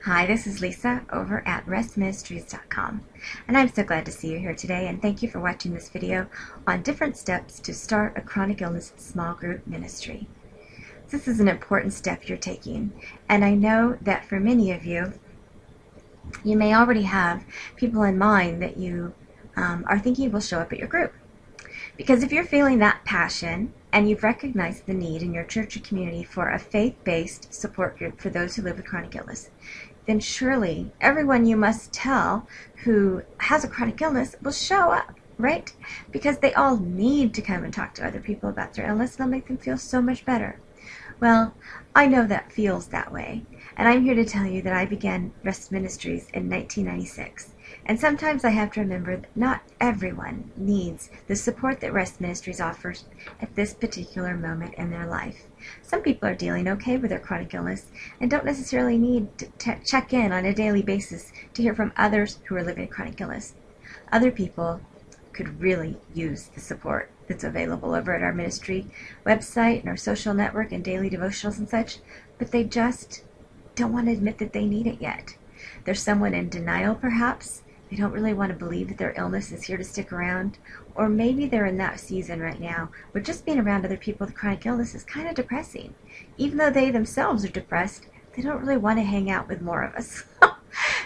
Hi, this is Lisa over at restministries.com, and I'm so glad to see you here today, and thank you for watching this video on different steps to start a chronic illness small group ministry. This is an important step you're taking, and I know that for many of you, you may already have people in mind that you are thinking will show up at your group. Because if you're feeling that passion and you've recognized the need in your church or community for a faith-based support group for those who live with chronic illness, then surely everyone you must tell who has a chronic illness will show up, right? Because they all need to come and talk to other people about their illness, and it'll make them feel so much better. Well, I know that feels that way, and I'm here to tell you that I began Rest Ministries in 1996. And sometimes I have to remember that not everyone needs the support that Rest Ministries offers at this particular moment in their life. Some people are dealing okay with their chronic illness and don't necessarily need to check in on a daily basis to hear from others who are living with chronic illness. Other people could really use the support that's available over at our ministry website and our social network and daily devotionals and such, but they just don't want to admit that they need it yet. There's someone in denial, perhaps. They don't really want to believe that their illness is here to stick around, or maybe they're in that season right now where just being around other people with chronic illness is kind of depressing. Even though they themselves are depressed, they don't really want to hang out with more of us.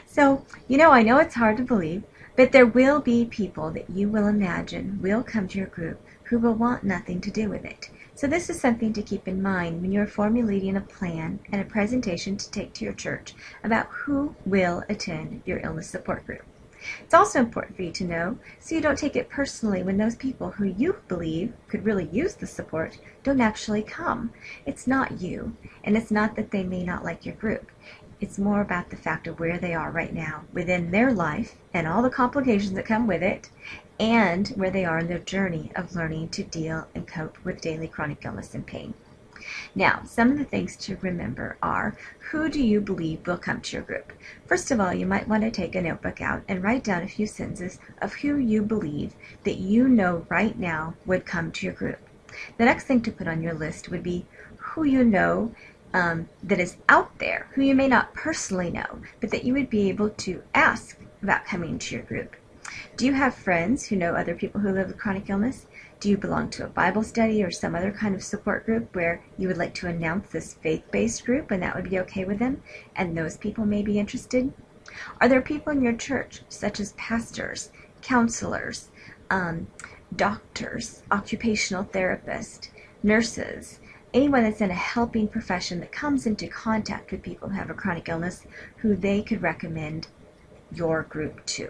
So, I know it's hard to believe, but there will be people that you will imagine will come to your group who will want nothing to do with it. So this is something to keep in mind when you're formulating a plan and a presentation to take to your church about who will attend your illness support group. It's also important for you to know so you don't take it personally when those people who you believe could really use the support don't actually come. It's not you, and it's not that they may not like your group. It's more about the fact of where they are right now within their life and all the complications that come with it, and where they are in their journey of learning to deal and cope with daily chronic illness and pain. Now, some of the things to remember are, who do you believe will come to your group? First of all, you might want to take a notebook out and write down a few sentences of who you believe that you know right now would come to your group. The next thing to put on your list would be who you know that is out there, who you may not personally know, but that you would be able to ask about coming to your group. Do you have friends who know other people who live with chronic illness? Do you belong to a Bible study or some other kind of support group where you would like to announce this faith-based group and that would be okay with them, and those people may be interested? Are there people in your church, such as pastors, counselors, doctors, occupational therapists, nurses, anyone that's in a helping profession that comes into contact with people who have a chronic illness who they could recommend your group to?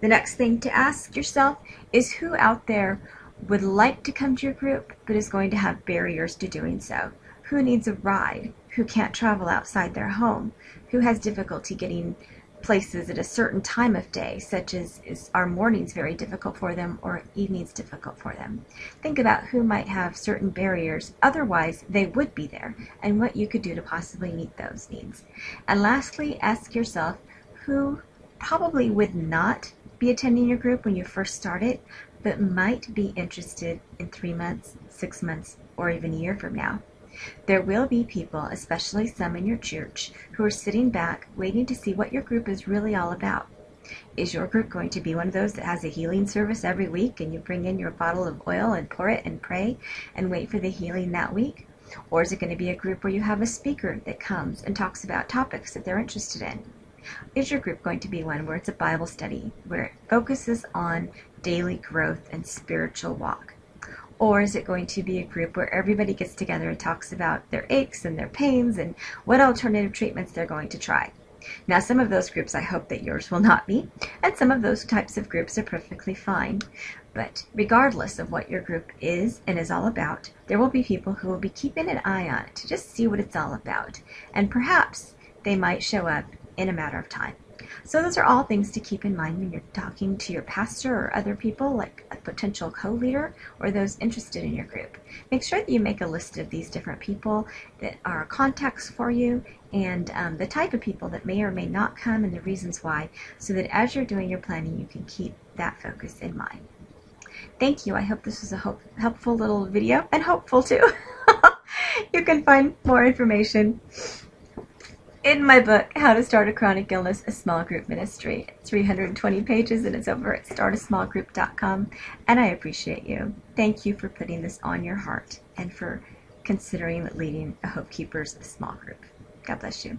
The next thing to ask yourself is who out there would like to come to your group but is going to have barriers to doing so. Who needs a ride? Who can't travel outside their home? Who has difficulty getting places at a certain time of day, such as is our mornings very difficult for them or evenings difficult for them? Think about who might have certain barriers, otherwise they would be there, and what you could do to possibly meet those needs. And lastly, ask yourself who probably would not be attending your group when you first start it, but might be interested in 3 months, 6 months, or even a year from now. There will be people, especially some in your church, who are sitting back waiting to see what your group is really all about. Is your group going to be one of those that has a healing service every week and you bring in your bottle of oil and pour it and pray and wait for the healing that week? Or is it going to be a group where you have a speaker that comes and talks about topics that they're interested in? Is your group going to be one where it's a Bible study, where it focuses on daily growth and spiritual walk? Or is it going to be a group where everybody gets together and talks about their aches and their pains and what alternative treatments they're going to try? Now, some of those groups I hope that yours will not be, and some of those types of groups are perfectly fine. But regardless of what your group is and is all about, there will be people who will be keeping an eye on it to just see what it's all about. And perhaps they might show up in a matter of time. So those are all things to keep in mind when you're talking to your pastor or other people, like a potential co-leader or those interested in your group. Make sure that you make a list of these different people that are contacts for you and the type of people that may or may not come and the reasons why, so that as you're doing your planning, you can keep that focus in mind. Thank you. I hope this was a helpful little video, and hopeful too. You can find more information in my book, How to Start a Chronic Illness, a Small Group Ministry. It's 320 pages and it's over at startasmallgroup.com. And I appreciate you. Thank you for putting this on your heart and for considering leading a Hope Keepers small group. God bless you.